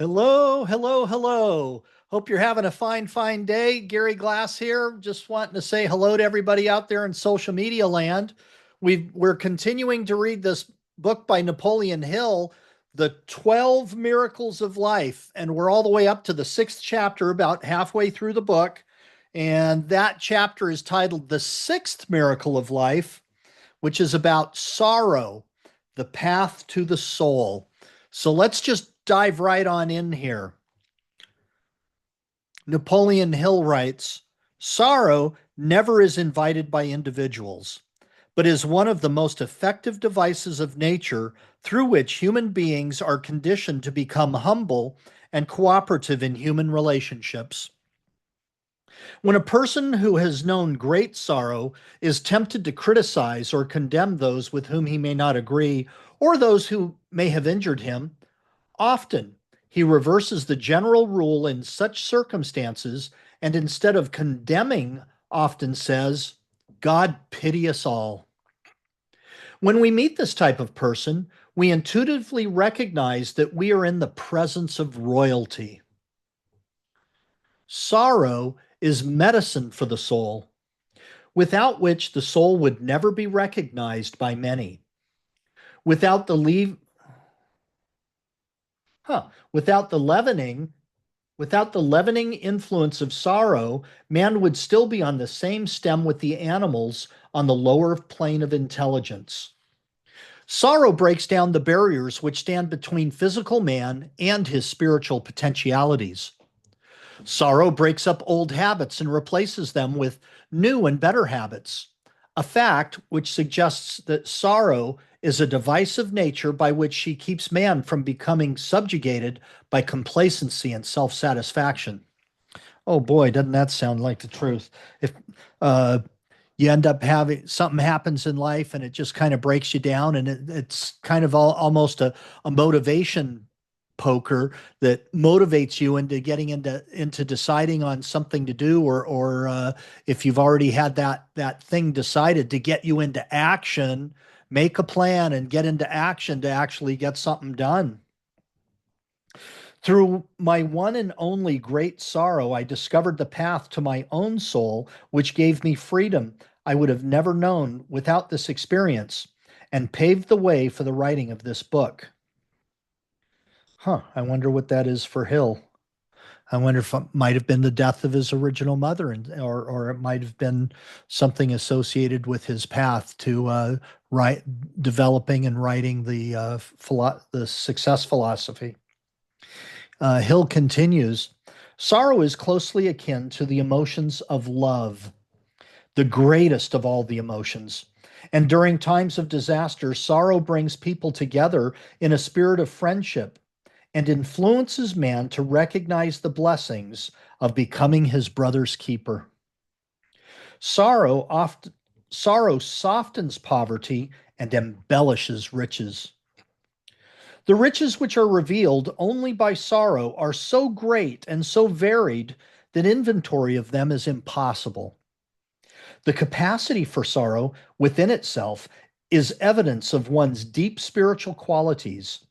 Hello, hello, hello. Hope you're having a fine day. Gary Glass here. Just wanting to say hello to everybody out there in social media land. We're continuing to read this book by Napoleon Hill, The 12 Miracles of Life, and we're all the way up to the sixth chapter, about halfway through the book. And that chapter is titled The Sixth Miracle of Life, which is about sorrow, the path to the soul. So let's just dive right on in here. Napoleon Hill writes, sorrow never is invited by individuals, but is one of the most effective devices of nature through which human beings are conditioned to become humble and cooperative in human relationships. When a person who has known great sorrow is tempted to criticize or condemn those with whom he may not agree or those who may have injured him, often he reverses the general rule in such circumstances and instead of condemning, often says, God pity us all. When we meet this type of person, we intuitively recognize that we are in the presence of royalty. Sorrow is medicine for the soul, without which the soul would never be recognized by many. Without the leave, without the leavening influence of sorrow, man would still be on the same stem with the animals on the lower plane of intelligence. Sorrow breaks down the barriers which stand between physical man and his spiritual potentialities. Sorrow breaks up old habits and replaces them with new and better habits, a fact which suggests that sorrow is a device of nature by which she keeps man from becoming subjugated by complacency and self satisfaction. Oh boy, doesn't that sound like the truth? If uh, you end up having something happens in life and it just kind of breaks you down, and it's kind of almost a motivation poker that motivates you into getting into deciding on something to do, or if you've already had that thing decided, to get you into action, make a plan and get into action to actually get something done. Through my one and only great sorrow, I discovered the path to my own soul, which gave me freedom I would have never known without this experience, and paved the way for the writing of this book. I wonder what that is for Hill. I wonder if it might have been the death of his original mother, or it might have been something associated with his path to write, developing and writing the success philosophy. Hill continues, sorrow is closely akin to the emotions of love, the greatest of all the emotions. And during times of disaster, sorrow brings people together in a spirit of friendship and influences man to recognize the blessings of becoming his brother's keeper. Sorrow oft, Sorrow softens poverty and embellishes riches. The riches which are revealed only by sorrow are so great and so varied that inventory of them is impossible. The capacity for sorrow within itself is evidence of one's deep spiritual qualities.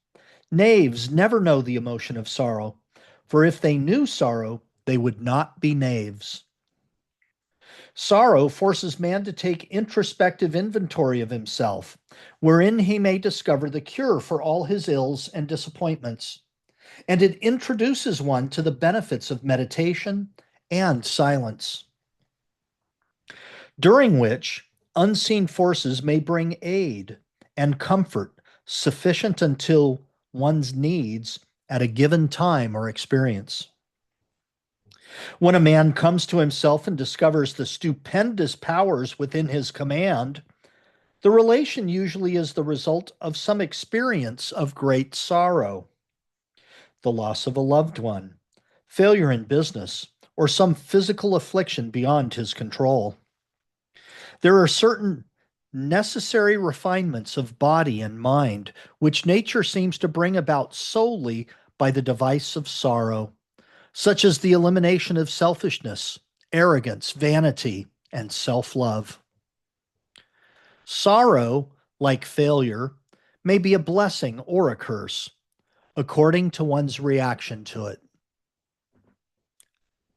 Knaves never know the emotion of sorrow, for if they knew sorrow, they would not be knaves. Sorrow forces man to take introspective inventory of himself, wherein he may discover the cure for all his ills and disappointments. And it introduces one to the benefits of meditation and silence, during which unseen forces may bring aid and comfort sufficient until one's needs at a given time or experience. When a man comes to himself and discovers the stupendous powers within his command, the relation usually is the result of some experience of great sorrow, the loss of a loved one, failure in business, or some physical affliction beyond his control. There are certain necessary refinements of body and mind which nature seems to bring about solely by the device of sorrow, such as the elimination of selfishness, arrogance, vanity, and self love. Sorrow, like failure, may be a blessing or a curse. according to one's reaction to it.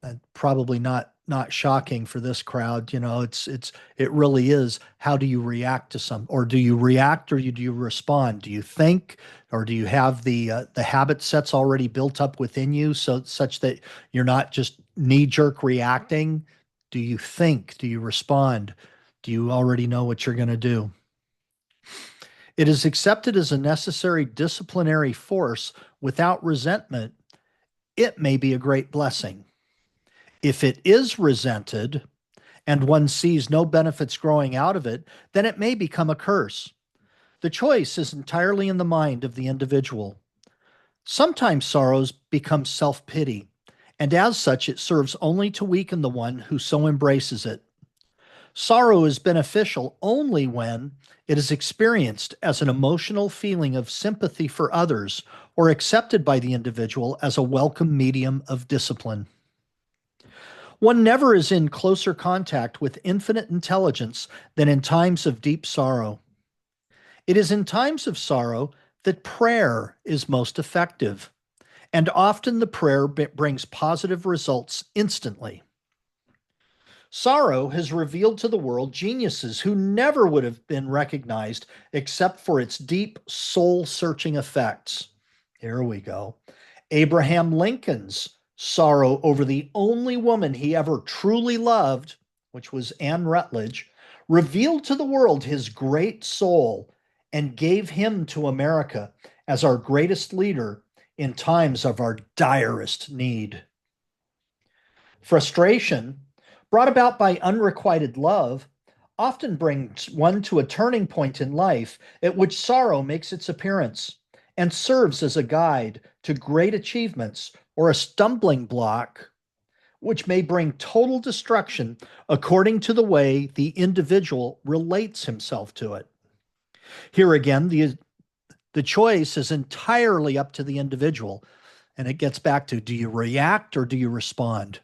And probably not shocking for this crowd. It really is. How do you react to some, or do you react, or do you respond? Do you think, or do you have the habit sets already built up within you, so such that you're not just knee jerk reacting? Do you think? Do you respond? Do you already know what you're going to do? It is accepted as a necessary disciplinary force without resentment. It may be a great blessing. If it is resented and one sees no benefits growing out of it, then it may become a curse. The choice is entirely in the mind of the individual. Sometimes sorrows become self pity, and as such, it serves only to weaken the one who so embraces it. Sorrow is beneficial only when it is experienced as an emotional feeling of sympathy for others or accepted by the individual as a welcome medium of discipline. One never is in closer contact with infinite intelligence than in times of deep sorrow. It is in times of sorrow that prayer is most effective, and often the prayer brings positive results instantly. Sorrow has revealed to the world geniuses who never would have been recognized except for its deep, soul searching effects. Here we go. Abraham Lincoln's sorrow over the only woman he ever truly loved, which was Anne Rutledge, revealed to the world his great soul and gave him to America as our greatest leader in times of our direst need. Frustration, brought about by unrequited love, often brings one to a turning point in life at which sorrow makes its appearance and serves as a guide to great achievements or a stumbling block which may bring total destruction according to the way the individual relates himself to it. Here again, the choice is entirely up to the individual. And it gets back to, do you react or do you respond?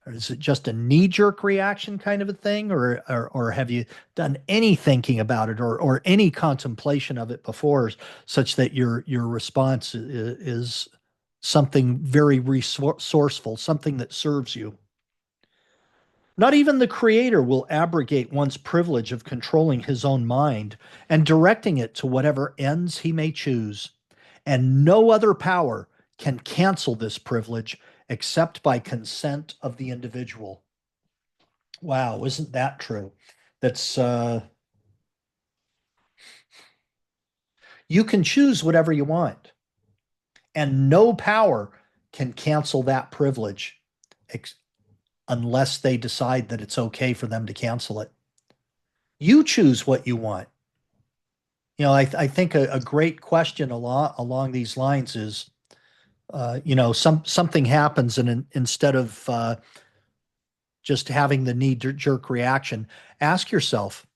Or is it just a knee-jerk reaction kind of a thing, or have you done any thinking about it, or any contemplation of it before, such that your response is something very resourceful, something that serves you? Not even the Creator will abrogate one's privilege of controlling his own mind and directing it to whatever ends he may choose. And no other power can cancel this privilege except by consent of the individual. Wow, isn't that true? That's You can choose whatever you want, and no power can cancel that privilege unless they decide that it's okay for them to cancel it. You choose what you want. I think a great question along these lines is, something happens, and instead of just having the knee jerk reaction, ask yourself,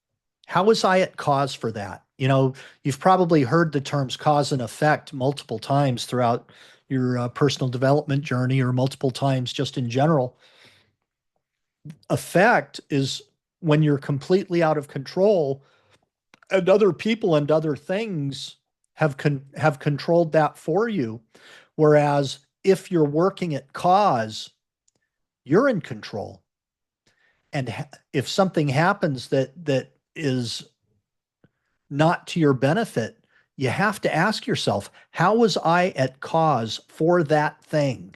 how was I at cause for that? You've probably heard the terms cause and effect multiple times throughout your personal development journey, or multiple times just in general. Effect is when you're completely out of control and other people and other things have controlled that for you. Whereas if you're working at cause, you're in control. And if something happens that is not to your benefit, you have to ask yourself, how was I at cause for that thing?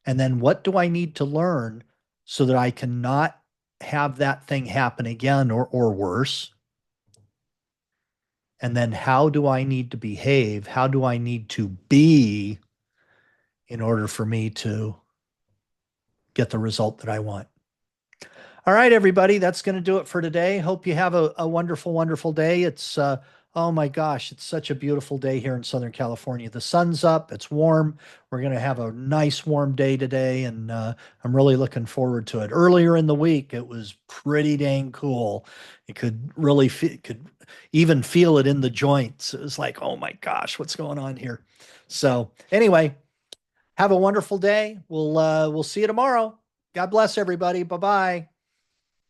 And then what do I need to learn so that I cannot have that thing happen again, or worse? And then how do I need to behave? How do I need to be in order for me to get the result that I want? All right, everybody, that's going to do it for today. Hope you have a wonderful, wonderful day. Oh my gosh, it's such a beautiful day here in Southern California. The sun's up, it's warm. We're going to have a nice, warm day today, and I'm really looking forward to it. Earlier in the week, it was pretty dang cool. You could really could even feel it in the joints. It was like, oh my gosh, what's going on here? So, anyway, have a wonderful day. We'll see you tomorrow. God bless everybody. Bye bye.